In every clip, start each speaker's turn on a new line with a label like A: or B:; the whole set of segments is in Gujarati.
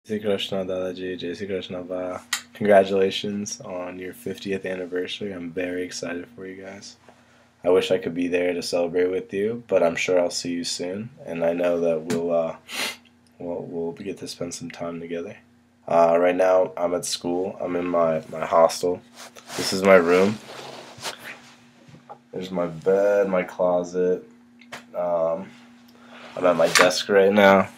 A: Jai Shri Krishna, Dadaji. Jai Shri Krishna, Va. Congratulations on your 50th anniversary. I'm very excited for you guys. I wish I could be there to celebrate with you, but I'm sure I'll see you soon, and I know that we'll get to spend some time together. Right now, I'm at school. I'm in my hostel. This is my room. There's my bed, my closet. I'm at my desk right now.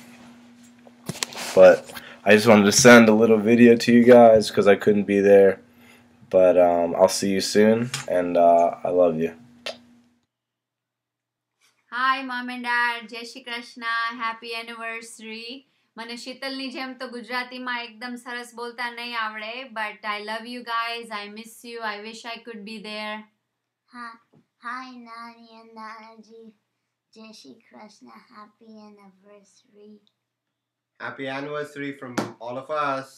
A: But I just wanted to send a little video to you guys because I couldn't be there. But I'll see you soon, and I love you.
B: Hi mom and dad, Jai Shri Krishna, happy anniversary. મને શીતલની જેમ તો ગુજરાતીમાં એકદમ સરસ બોલતા નહીં આવડે, but I love you guys, I miss you, I wish I could be there.
C: Hi Nani and Nanaji, Jai Shri Krishna, happy anniversary.
D: Happy anniversary from all of us.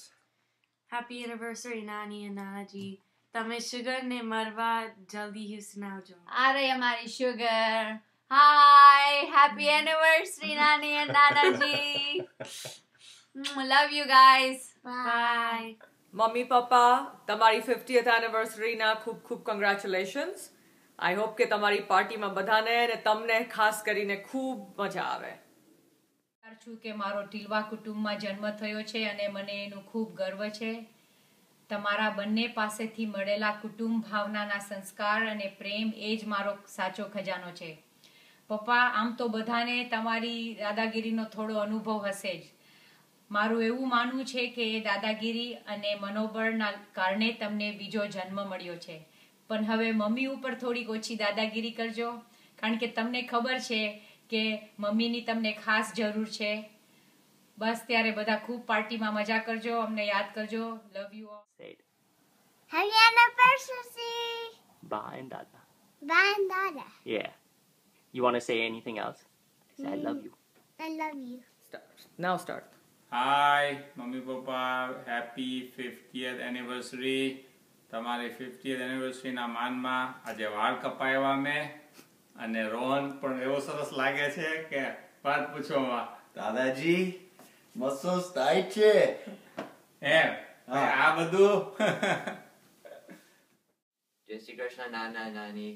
E: Happy anniversary Nani and Nanaji. તમે સુગર ને મરવા જલ્દી હ્યુસ્ટન આવજો.
B: અરે અમારી sugar. Hi, happy anniversary Nani and Nanaji. Love you guys.
E: Bye.
F: Mummy papa તમારી 50th anniversary ના ખૂબ ખૂબ congratulations. I hope કે તમારી પાર્ટીમાં બધાને અને તમને ખાસ કરીને ખૂબ મજા આવે.
G: છું કે મારો ટીલવા કુટુંબમાં જન્મ થયો છે અને મને એનું ખૂબ ગર્વ છે. તમારા બંને પાસેથી મળેલા કુટુંબ ભાવનાના સંસ્કાર અને પ્રેમ એ જ મારો સાચો ખજાનો છે. પપ્પા, આમ તો બધાને તમારી દાદાગીરીનો થોડો અનુભવ હશે જ. મારું એવું માનવું છે કે એ દાદાગીરી અને મનોબળના કારણે તમને બીજો જન્મ મળ્યો છે. પણ હવે મમ્મી ઉપર થોડીક ઓછી દાદાગીરી કરજો, કારણ કે તમને ખબર છે કે મમ્મીની તમને ખાસ જરૂર છે. બસ ત્યારે બધા ખૂબ પાર્ટીમાં મજા કરજો, અમને યાદ કરજો. Love you all.
C: Happy anniversary.
H: Bye and Dada.
C: Bye and Dada.
H: Yeah. You want to say anything else? Say I love you.
C: I love you.
F: Now start.
I: Hi, mummy papa, happy 50th anniversary. તમારી 50th anniversary ના માનમાં આજે વાળ કપાવ્યા મેં અને રોહન પણ એવો સરસ લાગે છે કે વાત પૂછવામાં.
D: દાદાજી મસ્તો સ્ટાઇલ છે.
I: એમ આ બધું.
J: Jai Shri Krishna, Nana and Nani.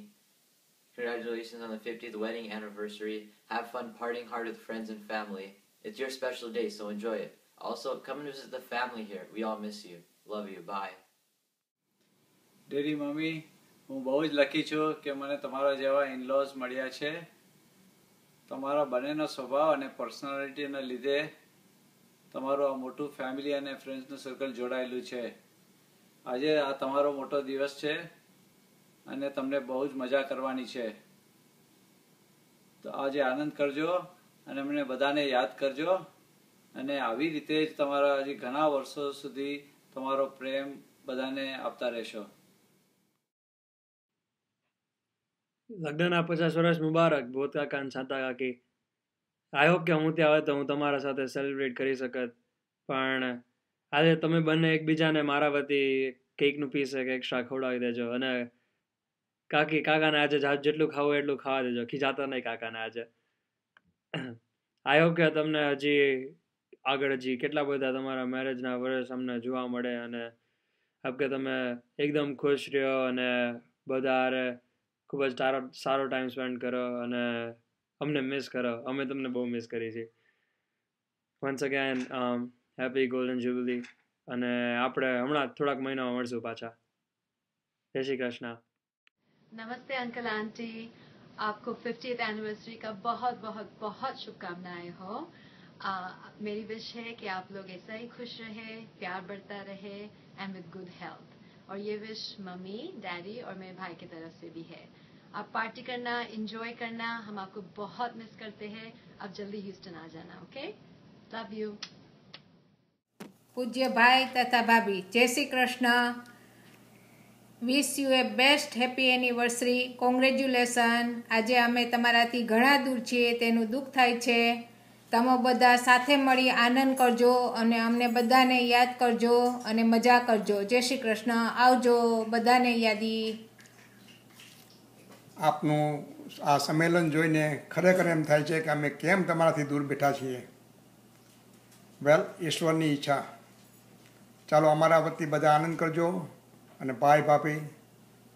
J: Congratulations on the 50th wedding anniversary. Have fun partying hard with friends and family. It's your special day, so enjoy it. Also, come and visit the family here. We all miss you. Love you. Bye.
K: Daddy mummy, હું બહુ જ લકી છું કે મને તમારા જેવા ઇનલોઝ મળ્યા છે. તમારા બંનેનો સ્વભાવ અને પર્સનાલિટીના લીધે તમારું આ મોટું ફેમિલી અને ફ્રેન્ડ્સનું સર્કલ જોડાયેલું છે. આજે આ તમારો મોટો દિવસ છે અને તમને બહુ જ મજા કરવાની છે. તો આજે આનંદ કરજો અને મને બધાને યાદ કરજો અને આવી રીતે જ તમારા હજી ઘણા વર્ષો સુધી તમારો પ્રેમ બધાને આપતા રહેશો.
L: લગ્નના 50 વર્ષ મુબારક ભૂત કાકા અને શાંતા કાકી. આઈ હોપ કે હું ત્યાં હોય તો હું તમારા સાથે સેલિબ્રેટ કરી શકત, પણ આજે તમે બંને એકબીજાને મારા વતી કેકનું પીસ એક એક્સ્ટ્રા ખવડાવી દેજો અને કાકાને આજે જેટલું ખાવું એટલું ખાવા દેજો, ખીજાતા નહીં કાકાને આજે. આઈ હોપ કે તમને હજી કેટલા બધા તમારા મેરેજના વર્ષ અમને જોવા મળે અને આપ કે તમે એકદમ ખુશ રહ્યો અને બધા ખૂબ જ સારો ટાઈમ સ્પેન્ડ કરો અને અમને મિસ કરો. અમે તમને બહુ મિસ કરી છે. Once again happy golden jubilee અને આપણે હમણાં થોડાક મહિનામાં મળશું પાછા. જય શ્રી કૃષ્ણ.
B: नमस्ते अंकल आंटी, आपको 50th एनिवर्सरी का बहुत बहुत बहुत शुभकामनाएं हो. मेरी विश है कि आप लोग ऐसा ही खुश रहे, प्यार बढ़ता रहे एंड विद गुड हेल्थ. और ये विश मम्मी, डैडी और मेरे भाई की तरफ से भी है. आप पार्टी करना, एंजॉय करना, हम आपको बहुत मिस करते हैं. आप जल्दी ह्यूस्टन आ जाना. Okay, love you.
G: પૂજ્ય ભાઈ તથા ભાભી, જય Shri Krishna. Wish you A best happy anniversary. Congratulation. આજે અમે તમારાથી ઘણા દૂર છીએ તેનું દુઃખ થાય છે. તમે બધા સાથે મળી આનંદ કરજો અને અમને બધાને યાદ કરજો અને મજા કરજો. જય શ્રી કૃષ્ણ. આવજો બધાને યાદી.
M: આપનું આ સંમેલન જોઈને ખરેખર એમ થાય છે કે અમે કેમ તમારાથી દૂર બેઠા છીએ. વેલ, ઈશ્વરની ઈચ્છા. ચાલો, અમારા વતી બધા આનંદ કરજો. અને ભાઈ ભાભી,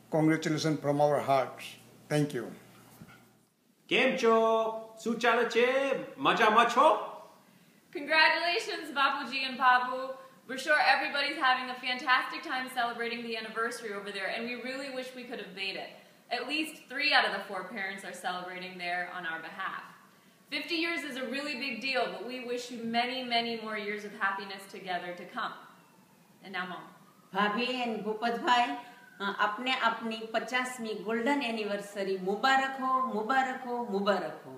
M: congratulation from hour hearts. Thank you.
N: કેમ છો? શું ચાલે છે? મજામાં છો?
O: Congratulations, Bapuji and Babu. We're sure everybody's having a fantastic time celebrating the anniversary over there, and we really wish we could have made it. At least 3 out of the 4 parents are celebrating there on our behalf. 50 years is a really big deal, but we wish you many, many more years of happiness together to come. And now, Mom.
P: ભાભી એન્ડ ભૂપતભાઈ, આપને આપની 50મી ગોલ્ડન એનિવર્સરી મુબારક હો, મુબારક હો, મુબારક હો.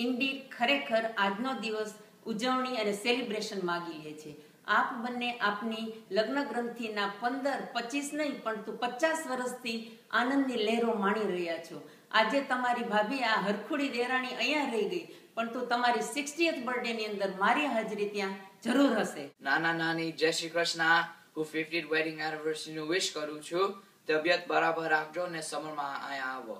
P: ઇન્ડીડ ખરેખર આજનો દિવસ ઉજવણી અને સેલિબ્રેશન માગી લે છે. આપ બંને આપની લગ્ન ગ્રંથિના 15, 25 નહીં પરંતુ 50 વર્ષથી આનંદની લહેરો માણી રહ્યા છો. આજે તમારી ભાભી આ હરખુડી દેરાણી અહીંયા રહી ગઈ, પરંતુ તમારી 60th બર્થડેની અંદર મારી હાજરી ત્યાં જરૂર હશે.
Q: નાના નાની જય શ્રી કૃષ્ણ. હું 50th વેડિંગ એનિવર્સરી નું વિશ કરું છું. તબિયત બરાબર રાખજો ને સમરમાં અહીંયા આવો.